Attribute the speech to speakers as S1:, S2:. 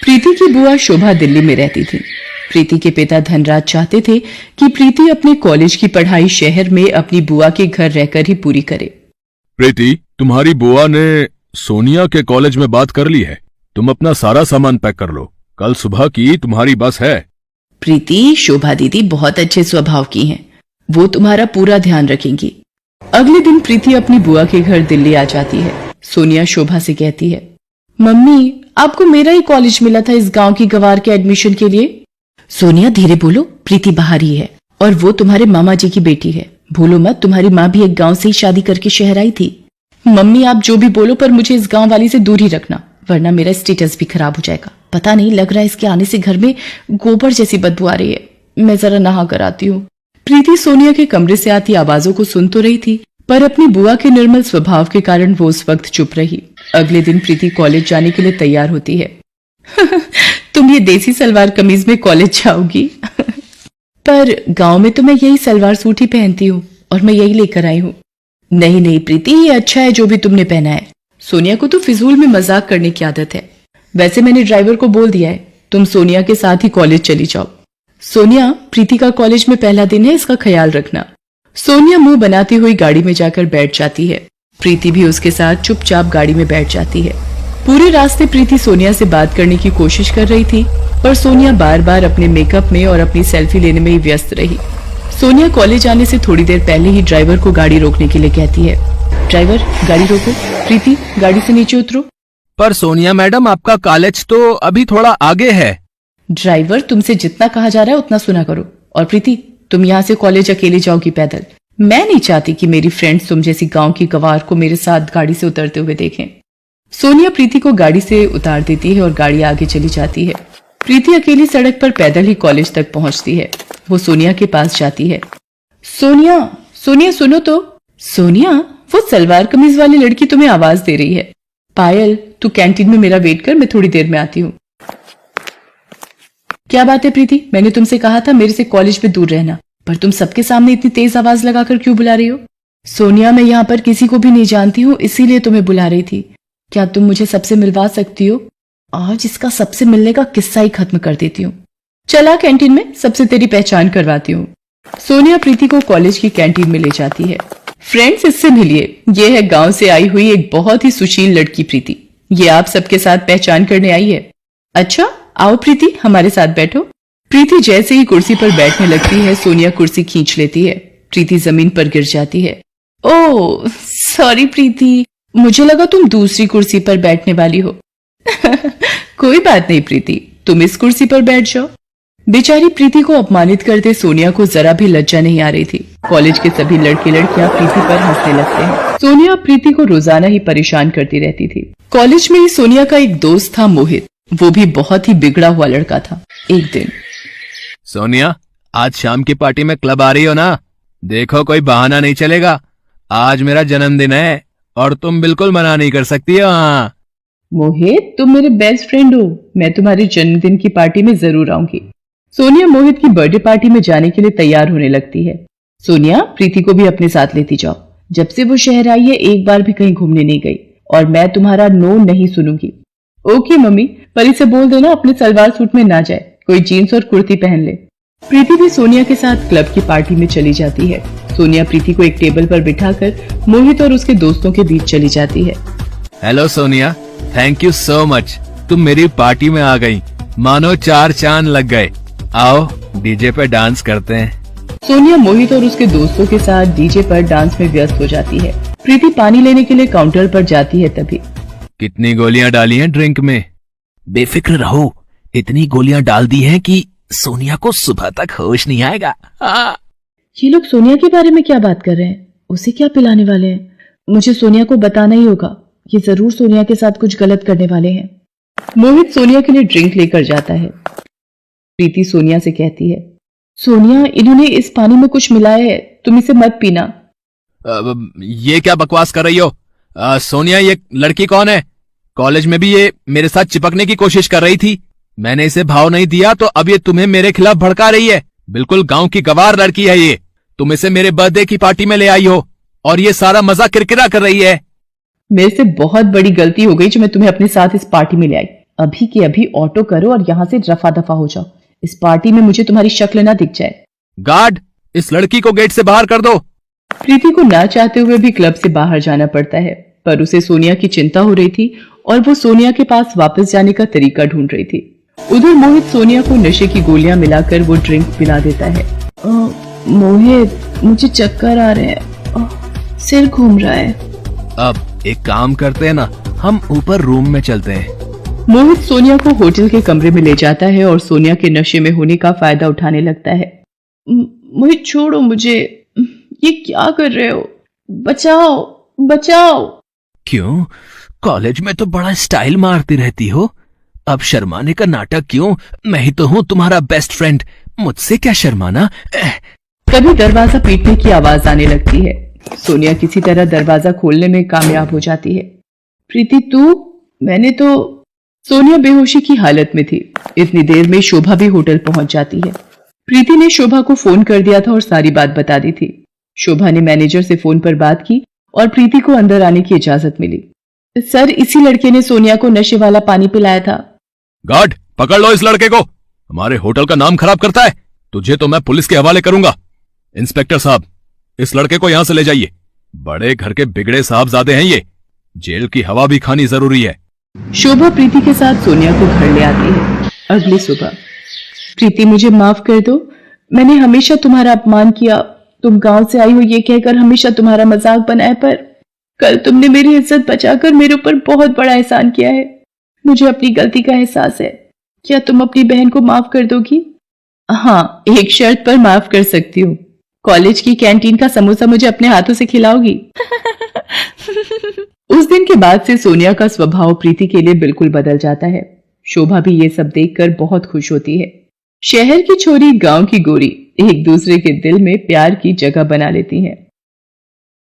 S1: प्रीति की बुआ शोभा दिल्ली में रहती थी। प्रीति के पिता धनराज चाहते थे कि प्रीति अपने कॉलेज की पढ़ाई शहर में अपनी बुआ के घर रहकर ही पूरी करे।
S2: प्रीति, तुम्हारी बुआ ने सोनिया के कॉलेज में बात कर ली है। तुम अपना सारा सामान पैक कर लो, कल सुबह की तुम्हारी बस है।
S1: प्रीति, शोभा दीदी बहुत अच्छे स्वभाव की हैं, वो तुम्हारा पूरा ध्यान रखेंगी। अगले दिन प्रीति अपनी बुआ के घर दिल्ली आ जाती है। सोनिया शोभा से कहती है, मम्मी आपको मेरा ही कॉलेज मिला था इस गांव की गवार के एडमिशन के लिए। सोनिया धीरे बोलो, प्रीति बाहर ही है और वो तुम्हारे मामा जी की बेटी है। भूलो मत, तुम्हारी माँ भी एक गांव से ही शादी करके शहर आई थी। मम्मी आप जो भी बोलो पर मुझे इस गांव वाली से दूर ही रखना, वरना मेरा स्टेटस भी खराब हो जाएगा। पता नहीं, लग रहा है इसके आने से घर में गोबर जैसी बदबू आ रही है। मैं जरा नहा कर आती हूँ। प्रीति सोनिया के कमरे से आती आवाजों को सुन तो रही थी, पर अपनी बुआ के निर्मल स्वभाव के कारण वो उस वक्त चुप रही। अगले दिन प्रीति कॉलेज जाने के लिए तैयार होती है। तुम ये देसी सलवार कमीज में कॉलेज जाओगी? पर गांव में तो मैं यही सलवार सूट ही पहनती हूँ और मैं यही लेकर आई हूँ। नहीं नहीं प्रीति, ये अच्छा है जो भी तुमने पहना है। सोनिया को तो फिजूल में मजाक करने की आदत है। वैसे मैंने ड्राइवर को बोल दिया है, तुम सोनिया के साथ ही कॉलेज चली जाओ। सोनिया, प्रीति का कॉलेज में पहला दिन है, इसका ख्याल रखना। सोनिया मुंह बनाती हुई गाड़ी में जाकर बैठ जाती है। प्रीति भी उसके साथ चुपचाप गाड़ी में बैठ जाती है। पूरे रास्ते प्रीति सोनिया से बात करने की कोशिश कर रही थी, पर सोनिया बार बार अपने मेकअप में और अपनी सेल्फी लेने में ही व्यस्त रही। सोनिया कॉलेज आने से थोड़ी देर पहले ही ड्राइवर को गाड़ी रोकने के लिए कहती है, ड्राइवर गाड़ी रोको, प्रीति गाड़ी से नीचे उतरो।
S3: पर सोनिया मैडम, आपका कॉलेज तो अभी थोड़ा आगे है।
S1: ड्राइवर, तुमसे जितना कहा जा रहा है उतना सुना करो। और प्रीति, तुम यहाँ से कॉलेज अकेले जाओगी पैदल। मैं नहीं चाहती कि मेरी फ्रेंड्स तुम जैसी गांव की गवार को मेरे साथ गाड़ी से उतरते हुए देखें। सोनिया प्रीति को गाड़ी से उतार देती है और गाड़ी आगे चली जाती है। प्रीति अकेली सड़क पर पैदल ही कॉलेज तक पहुंचती है। वो सोनिया के पास जाती है। सोनिया, सोनिया सुनो तो। सोनिया, वो सलवार कमीज वाली लड़की तुम्हें आवाज दे रही है। पायल, तू कैंटीन में मेरा वेट कर, मैं थोड़ी देर में आती हूँ। क्या बात है प्रीति, मैंने तुमसे कहा था मेरे से कॉलेज में दूर रहना, पर तुम सबके सामने इतनी तेज आवाज लगाकर क्यों बुला रही हो? सोनिया, मैं यहाँ पर किसी को भी नहीं जानती हूँ, इसीलिए तुम्हें बुला रही थी। क्या तुम मुझे सबसे मिलवा सकती हो? आज इसका सबसे मिलने का किस्सा ही खत्म कर देती हूँ। चला कैंटीन में, सबसे तेरी पहचान करवाती हूँ। सोनिया प्रीति को कॉलेज की कैंटीन में ले जाती है। फ्रेंड्स, इससे मिलिए, ये है गांव से आई हुई एक बहुत ही सुशील लड़की प्रीति। ये आप सबके साथ पहचान करने आई है। अच्छा, आओ प्रीति, हमारे साथ बैठो। प्रीति जैसे ही कुर्सी पर बैठने लगती है, सोनिया कुर्सी खींच लेती है। प्रीति जमीन पर गिर जाती है। ओह सॉरी प्रीति, मुझे लगा तुम दूसरी कुर्सी पर बैठने वाली हो। कोई बात नहीं प्रीति, तुम इस कुर्सी पर बैठ जाओ। बेचारी प्रीति को अपमानित करते सोनिया को जरा भी लज्जा नहीं आ रही थी। कॉलेज के सभी लड़के लड़कियां प्रीति पर हंसने लगते हैं। सोनिया प्रीति को रोजाना ही परेशान करती रहती थी। कॉलेज में ही सोनिया का एक दोस्त था मोहित, वो भी बहुत ही बिगड़ा हुआ लड़का था। एक दिन,
S3: सोनिया, आज शाम की पार्टी में क्लब आ रही हो ना? देखो कोई बहाना नहीं चलेगा, आज मेरा जन्मदिन है और तुम बिल्कुल मना नहीं कर सकती हो। हाँ
S1: मोहित, तुम मेरे बेस्ट फ्रेंड हो, मैं तुम्हारे जन्मदिन की पार्टी में जरूर आऊंगी। सोनिया मोहित की बर्थडे पार्टी में जाने के लिए तैयार होने लगती है। सोनिया, प्रीति को भी अपने साथ लेती जाओ। जब से वो शहर आई है एक बार भी कहीं घूमने नहीं गई और मैं तुम्हारा नो नहीं सुनूंगी। ओके मम्मी, पर इसे बोल देना अपने सलवार सूट में ना जाए, कोई जीन्स और कुर्ती पहन ले। प्रीति भी सोनिया के साथ क्लब की पार्टी में चली जाती है। सोनिया प्रीति को एक टेबल पर बिठाकर मोहित और उसके दोस्तों के बीच चली जाती है।
S3: Hello Sonia, thank you so much, तुम मेरी पार्टी में आ गई, मानो 4 चांद लग गए। आओ डीजे पे डांस करते हैं।
S1: सोनिया मोहित और उसके दोस्तों के साथ डीजे पर डांस में व्यस्त हो जाती है। प्रीति पानी लेने के लिए काउंटर पर जाती है। तभी,
S3: कितनी गोलियां डाली हैं ड्रिंक में? बेफिक्र रहो, इतनी गोलियां डाल दी हैं कि सोनिया को सुबह तक होश नहीं आएगा।
S1: ये लोग सोनिया के बारे में क्या बात कर रहे हैं? उसे क्या पिलाने वाले हैं? मुझे सोनिया को बताना ही होगा, ये जरूर सोनिया के साथ कुछ गलत करने वाले हैं। मोहित सोनिया के लिए ड्रिंक लेकर जाता है। प्रीति सोनिया से कहती है, सोनिया, इन्होंने इस पानी में कुछ मिलाया है, तुम इसे मत पीना।
S3: ये क्या बकवास कर रही हो? सोनिया, ये लड़की कौन है? कॉलेज में भी ये मेरे साथ चिपकने की कोशिश कर रही थी, मैंने इसे भाव नहीं दिया तो अब ये तुम्हें मेरे खिलाफ भड़का रही है। बिल्कुल गांव की गवार लड़की है ये। तुम इसे मेरे बर्थडे की पार्टी में ले आई हो और ये सारा मजा किरकिरा कर रही है।
S1: मेरे से बहुत बड़ी गलती हो गई जो मैं तुम्हें अपने साथ इस पार्टी में ले आई। अभी के अभी ऑटो करो और यहाँ से रफा दफा हो जाओ। इस पार्टी में मुझे तुम्हारी शक्ल ना दिख जाए।
S3: गार्ड, इस लड़की को गेट से बाहर कर दो।
S1: प्रीति को ना चाहते हुए भी क्लब से बाहर जाना पड़ता है, पर उसे सोनिया की चिंता हो रही थी और वो सोनिया के पास वापस जाने का तरीका ढूंढ रही थी। उधर मोहित सोनिया को नशे की गोलियां मिलाकर वो ड्रिंक पिला देता है। मोहित, मुझे चक्कर आ रहे हैं, सिर घूम रहा है।
S3: अब एक काम करते हैं ना, हम ऊपर रूम में चलते हैं।
S1: मोहित सोनिया को होटल के कमरे में ले जाता है और सोनिया के नशे में होने का फायदा उठाने लगता है। मोहित छोड़ो मुझे, ये क्या कर रहे हो? बचाओ बचाओ।
S3: क्यों? कॉलेज में तो बड़ा स्टाइल मारती रहती हो, अब शर्माने का नाटक क्यों? मैं ही तो हूँ तुम्हारा बेस्ट फ्रेंड, मुझसे क्या शर्माना।
S1: तभी दरवाजा पीटने की आवाज आने लगती है। सोनिया किसी तरह दरवाजा खोलने में कामयाब हो जाती है। प्रीति तू? मैंने तो। सोनिया बेहोशी की हालत में थी। इतनी देर में शोभा भी होटल पहुंच जाती है। प्रीति ने शोभा को फोन कर दिया था और सारी बात बता दी थी। शोभा ने मैनेजर से फोन पर बात की और प्रीति को अंदर आने की इजाजत मिली। सर, इसी लड़के ने सोनिया को नशे वाला पानी पिलाया था।
S2: गार्ड, पकड़ लो इस लड़के को, हमारे होटल का नाम खराब करता है। तुझे तो मैं पुलिस के हवाले करूंगा। इंस्पेक्टर साहब, इस लड़के को यहां से ले जाइए। बड़े घर के बिगड़े साहबजादे हैं ये, जेल की हवा भी खानी जरूरी है।
S1: शोभा प्रीति के साथ सोनिया को घर ले आती है। अगली सुबह। प्रीति, मुझे माफ कर दो, मैंने हमेशा तुम्हारा अपमान किया। तुम गांव से आई हो ये कहकर हमेशा तुम्हारा मजाक बनाया, पर कल तुमने मेरी इज्जत बचाकर मेरे ऊपर बहुत बड़ा एहसान किया है। मुझे अपनी गलती का एहसास है। क्या तुम अपनी बहन को माफ कर दोगी? हाँ, एक शर्त पर माफ कर सकती हूँ। कॉलेज की कैंटीन का समोसा मुझे अपने हाथों से खिलाओगी? उस दिन के बाद से सोनिया का स्वभाव प्रीति के लिए बिल्कुल बदल जाता है। शोभा भी ये सब देखकर बहुत खुश होती है। शहर की छोरी, गांव की गोरी एक दूसरे के दिल में प्यार की जगह बना लेती हैं।